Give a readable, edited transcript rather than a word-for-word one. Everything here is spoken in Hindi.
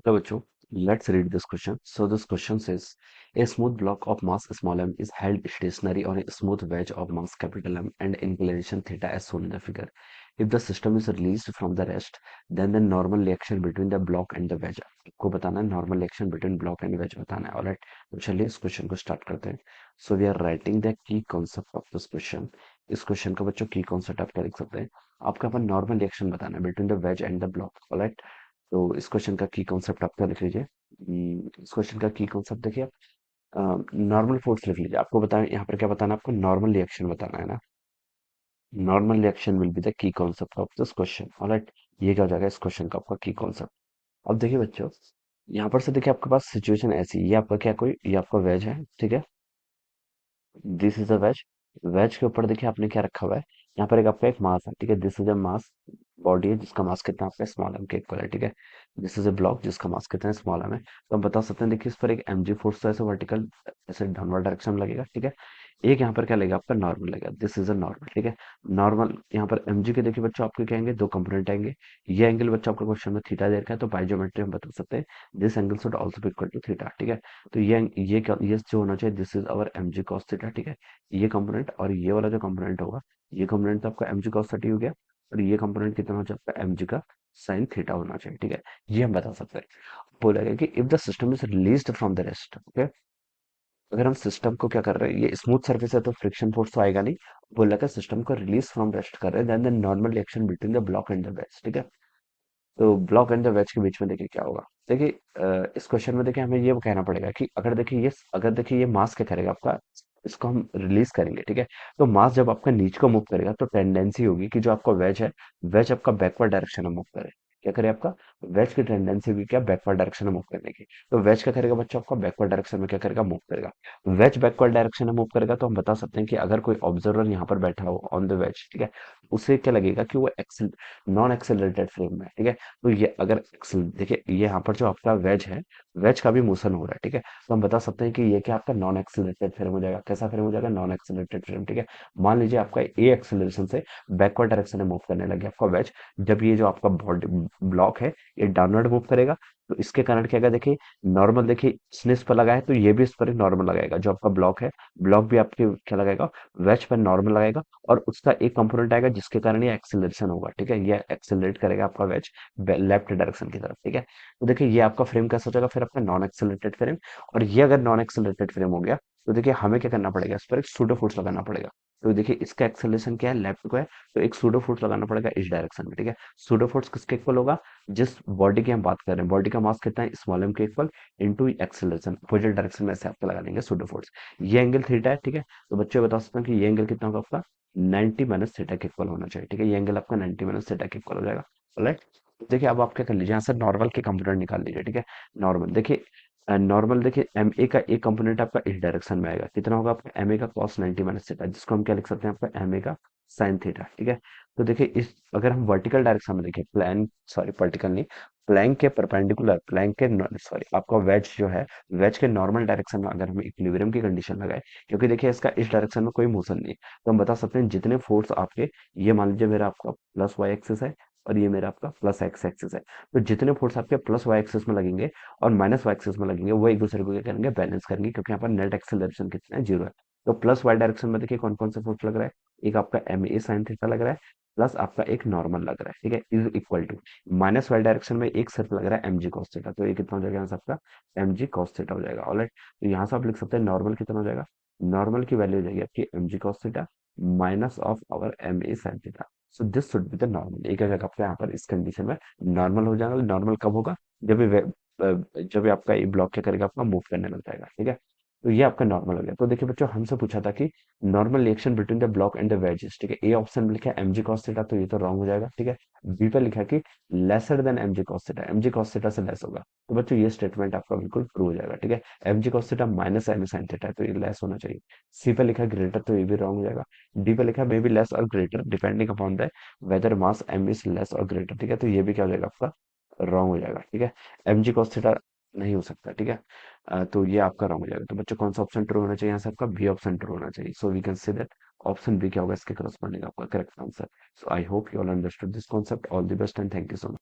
Hello, bachcho. Let's read this question. So this question says, a smooth block of mass small m is held stationary on a smooth wedge of mass capital M and inclination theta as shown in the figure. If the system is released from the rest, then the normal reaction between the block and the wedge. आपको बताना है normal reaction between block and wedge बताना है. Alright. तो चलिए इस क्वेश्चन को स्टार्ट करते हैं. So we are writing the key concept of this question. इस क्वेश्चन का बच्चों की कॉन्सेप्ट आप क्या लिख सकते हैं? आपका अपन नॉर्मल रिएक्शन बताना है between the ways and the block. Alright. तो इस क्वेश्चन का की कॉन्सेप्ट आप क्या लिख लीजिए. इस क्वेश्चन का की कॉन्सेप्ट देखिए आप नॉर्मल फोर्स लिख लीजिए. आपको बताएं यहाँ पर क्या बताना है, आपको नॉर्मल रिएक्शन बताना है ना. Normal reaction will be the key concept of this question. Alright. ये क्या हो जाएगा इस क्वेश्चन का आपका की कॉन्सेप्ट. अब देखिए बच्चों, यहाँ पर से देखिए आपके पास सिचुएशन ऐसी है, ये आपका क्या कोई ये आपका वेज है, ठीक है. This is a wedge. Wedge के ऊपर देखिए आपने क्या रखा हुआ है, यहाँ पर एक आपका एक मास है, ठीक है. This is a mass body है जिसका मास कितना आपका स्मॉल एम के इक्वल है, ठीक है. दिस इज अ ब्लॉक जिसका मास कितना है स्मॉल एम है. तो हम बता सकते हैं देखिए इस पर एक mg फोर्स तो ऐसे वर्टिकल ऐसे डाउनवर्ड डायरेक्शन में लगेगा, ठीक है. एक यहाँ पर क्या लगेगा आपका नॉर्मल लगेगा. दिस इज अ नॉर्मल, ठीक है. नॉर्मल यहाँ पर mg के देखिए बच्चों आपके क्या आएंगे, दो कंपोनेंट आएंगे. ये एंगल बच्चों आपका क्वेश्चन में थीटा दे रखा है, तो बाय ज्योमेट्री हम बता सकते हैं this angle should also be equal to theta, ठीक है. तो ये क्या ये जो होना चाहिए, this is our mg cos theta, ठीक है. ये कंपोनेंट और ये वाला जो कंपोनेंट होगा, ये कंपोनेंट तो आपका mg cos थर्टी हो गया. और ये कंपोनेंट कितना हो जाएगा, mg का साइन थीटा होना चाहिए, ठीक है. ये हम बता सकते हैं. बोलेगा कि if the system is released from the rest, okay. अगर हम सिस्टम को क्या कर रहे हैं, ये स्मूथ सर्फेस है तो फ्रिक्शन फोर्स तो आएगा नहीं. बोलेगा सिस्टम को रिलीज फ्रॉम रेस्ट कर रहे हैं, then the normal reaction between the block and the wedge, ठीक है. तो ब्लॉक एंड द वेज के बीच में देखिए क्या होगा. देखिए इस क्वेश्चन में देखिए हमें ये कहना पड़ेगा कि अगर देखिए ये मास क्या करेगा आपका, इसको हम रिलीज करेंगे, ठीक है. तो मास जब आपका नीचे को मूव करेगा तो टेंडेंसी होगी कि जो आपका वेज है, वेज आपका बैकवर्ड डायरेक्शन में मूव करे. क्या करे आपका वेज की टेंडेंसी होगी क्या, बैकवर्ड डायरेक्शन में मूव करने की. तो वेज क्या करेगा बच्चों, आपका बैकवर्ड डायरेक्शन में क्या करेगा, मूव करेगा. वेज बैकवर्ड डायरेक्शन में मूव करेगा तो हम बता सकते हैं कि अगर कोई ऑब्जर्वर यहाँ पर बैठा हो ऑन द वेज, ठीक है, उसे क्या लगेगा कि वो एक्सल नॉन एक्सेलरेटेड फ्रेम में है, ठीक है. तो ये अगर देखिए ये यहाँ पर जो आपका वेज है, वेज का भी मोशन हो रहा है, ठीक है. तो हम बता सकते हैं कि ये क्या आपका नॉन एक्सेलरेटेड फ्रेम हो जाएगा. कैसा फ्रेम हो जाएगा, नॉन एक्सेलरेटेड फ्रेम, ठीक है. मान लीजिए आपका ए एक्सेलरेशन से बैकवर्ड डायरेक्शन में मूव करने लगे आपका वेज. जब ये जो आपका बॉडी ब्लॉक है ये डाउनवर्ड मूव करेगा, तो इसके कारण क्या होगा, देखिए नॉर्मल देखिए इसने इस पर लगाया है तो ये भी इस पर नॉर्मल लगाएगा. जो आपका ब्लॉक है, ब्लॉक भी आपके क्या लगाएगा, वेज पर नॉर्मल लगाएगा. और उसका एक कंपोनेंट आएगा जिसके कारण ये एक्सेलरेशन होगा, ठीक है. ये एक्सेलरेट करेगा आपका वेज लेफ्ट डायरेक्शन की तरफ, ठीक है. तो देखिए ये आपका फ्रेम कैसा हो जाएगा फिर आपका नॉन एक्सेलरेटेड फ्रेम. और ये अगर नॉन एक्सेलरेटेड फ्रेम हो गया तो देखिए हमें क्या करना पड़ेगा, इस पर एक सूडो फोर्स लगाना पड़ेगा. तो देखिए इसका एक्सेलरेशन क्या है, लेफ्ट को है, तो एक सूडो फोर्स लगाना पड़ेगा इस डायरेक्शन में, ठीक है. सूडो फोर्स किसके इक्वल होगा, जिस बॉडी की हम बात कर रहे हैं, बॉडी का मास कितना है स्मॉल एम के equal into acceleration opposite direction में से आपको लगा देंगे सूडो फोर्स. ये एंगल थीटा है, ठीक है. तो बच्चे बता सकते हैं कि ये एंगल कितना होगा आपका 90 माइनस थीटा के इक्वल होना चाहिए, ठीक है. ये एंगल आपका 90 माइनस थीटा के इक्वल हो जाएगा. राइट. देखिए अब आप क्या कर लीजिए, यहाँ से नॉर्मल के कंपोनेंट निकाल लीजिए, ठीक है. नॉर्मल देखिए, नॉर्मल देखिए एम ए का एक कंपोनेंट आपका इस डायरेक्शन में आएगा, कितना होगा आपका एम ए का कॉस 90 माइनस थीटा, जिसको हम क्या लिख सकते हैं आपका एम ए का साइन थीटा, ठीक है. तो देखिए इस अगर हम वर्टिकल डायरेक्शन में देखिए प्लान सॉरी वर्टिकल नहीं, प्लैंक के परपेंडिकुलर प्लैंक के सॉरी आपका वेज जो है, वेज के नॉर्मल डायरेक्शन में अगर हम इक्विलिब्रियम की कंडीशन लगाए, क्योंकि देखिए इसका इस डायरेक्शन में कोई मोशन नहीं है, तो हम बता सकते हैं जितने फोर्स आपके, ये मान लीजिए मेरा आपका प्लस वाई एक्सिस है और ये मेरा आपका प्लस एक्स एक्सिस है. तो जितने फोर्स आपके प्लस वाई एक्सिस में लगेंगे और माइनस वाई एक्सिस में लगेंगे वो एक दूसरे को क्या करेंगे, बैलेंस करेंगे, क्योंकि यहाँ पर नेट एक्सेलरेशन कितना है, जीरो है. तो प्लस वाई डायरेक्शन में देखिए कौन कौन से फोर्स लग रहा है, एक आपका एम ए साइन थीटा लग रहा है, प्लस आपका एक नॉर्मल लग रहा है, ठीक है, is equal to minus Y direction में एक सिर्फ लग रहा है mg cos थीटा. तो ये कितना हो जाएगा यहाँ से आपका mg cos थीटा हो जाएगा. ऑलराइट. तो यहाँ से आप लिख सकते हैं नॉर्मल कितना हो जाएगा, नॉर्मल की वैल्यू हो जाएगी आपकी mg cos theta minus of our ma sin theta. So this should be the normal. एक जगह आपका यहाँ पर इस कंडीशन में नॉर्मल हो जाएगा. नॉर्मल कब होगा, जब जब ये आपका ये ब्लॉक क्या करेगा, आपका मूव करने लग जाएगा, ठीक है. तो ये आपका नॉर्मल हो गया. तो देखिए बच्चों हमसे पूछा था कि normal reaction between the block and the wages, ठीक है. ए ऑप्शन में लिखा है mg cos थीटा, तो ये तो रॉन्ग हो जाएगा, ठीक है. बी पे लिखा है कि lesser than mg cos theta, mg cos theta से लेस होगा. तो बच्चों ये स्टेटमेंट आपका बिल्कुल ट्रू हो जाएगा, ठीक है. mg cos theta minus m sin theta है तो ये लेस होना चाहिए. सी पे लिखा है ग्रेटर, तो ये भी रॉन्ग हो जाएगा. डी पे लिखा है may be less or greater depending upon the whether mass m is less or greater, ठीक है. तो ये भी क्या हो जाएगा आपका रॉन्ग हो जाएगा, ठीक है. mg cos थीटा नहीं हो सकता, ठीक है. तो ये आपका रॉन्ग हो जाएगा. तो बच्चों कौन सा ऑप्शन ट्रू होना चाहिए, यहाँ से आपका बी ऑप्शन ट्रू होना चाहिए. So we can say that option B क्या होगा इसके करस्पॉन्डिंग आपका correct answer. So I hope you all understood this concept. All the best and thank you so much.